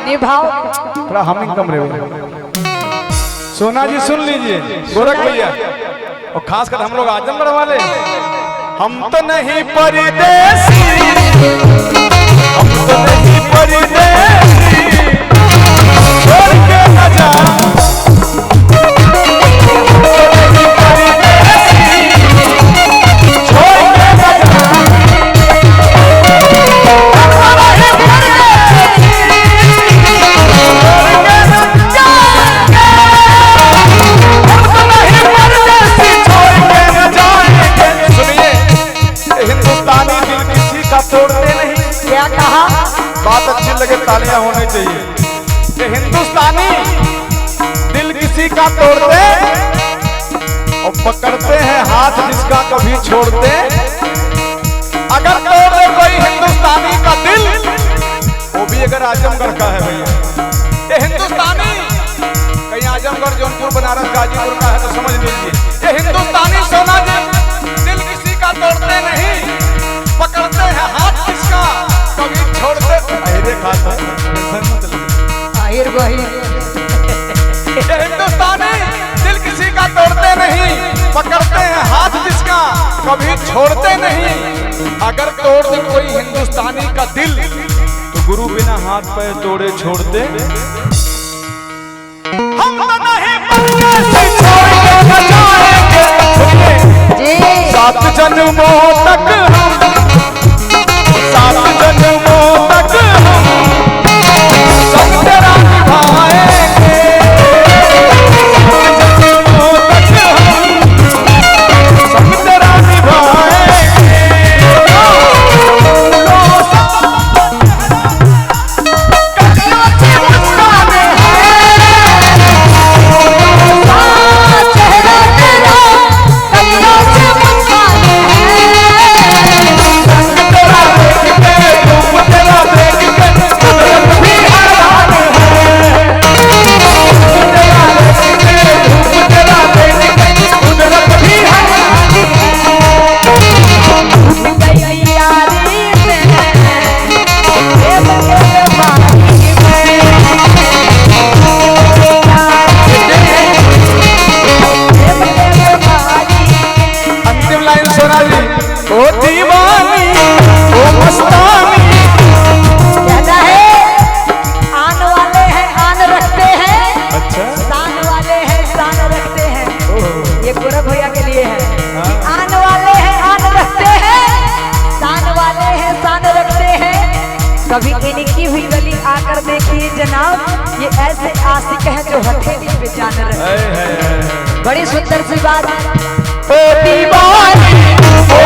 निभाओ। थोड़ा हमिंग कम रहे। सोना जी सुन लीजिए, गोरख भैया और खास कर हम लोग आजमगढ़ वाले, हम तो नहीं परदेसी, हम तो नहीं परदेसी, छोड़ के न जा, बात अच्छी लगे तालियां होनी चाहिए कि हिंदुस्तानी दिल किसी का तोड़ते और पकड़ते हैं हाथ जिसका कभी छोड़ते। अगर तोड़ दे कोई हिंदुस्तानी का दिल, वो भी अगर आजमगढ़ का है भैया, ये हिंदुस्तानी कहीं आजमगढ़ जौनपुर बनारस गाजीपुर का है तो समझ लीजिए ये हिंदुस्तानी सोना जी दिल किसी का तोड़ते नहीं, पकड़ते हैं हाथ जिसका कभी छोड़ते। हिंदुस्तानी दिल किसी का तोड़ते नहीं, पकड़ते हैं हाथ जिसका कभी छोड़ते नहीं। अगर तोड़ दे कोई हिंदुस्तानी का दिल तो गुरु बिना हाथ पैर तोड़े छोड़ते। हम नहीं परदेसी, छोड़ के न जाएंगे सात जन्मों तक, सात जन्मों तक सब तेरा निभाएंगे, सात जन्मों तक सब तेरा निभाएंगे। कलियों की मुस्काने चेहरा तेरा कलियों से मुस्काने कभी इनकी हुई गली आकर देखिए जनाब, ये ऐसे आशिक हैं जो हथेली पे जान रहे। बड़ी सुंदर सी बात। ओ दीवानी ओ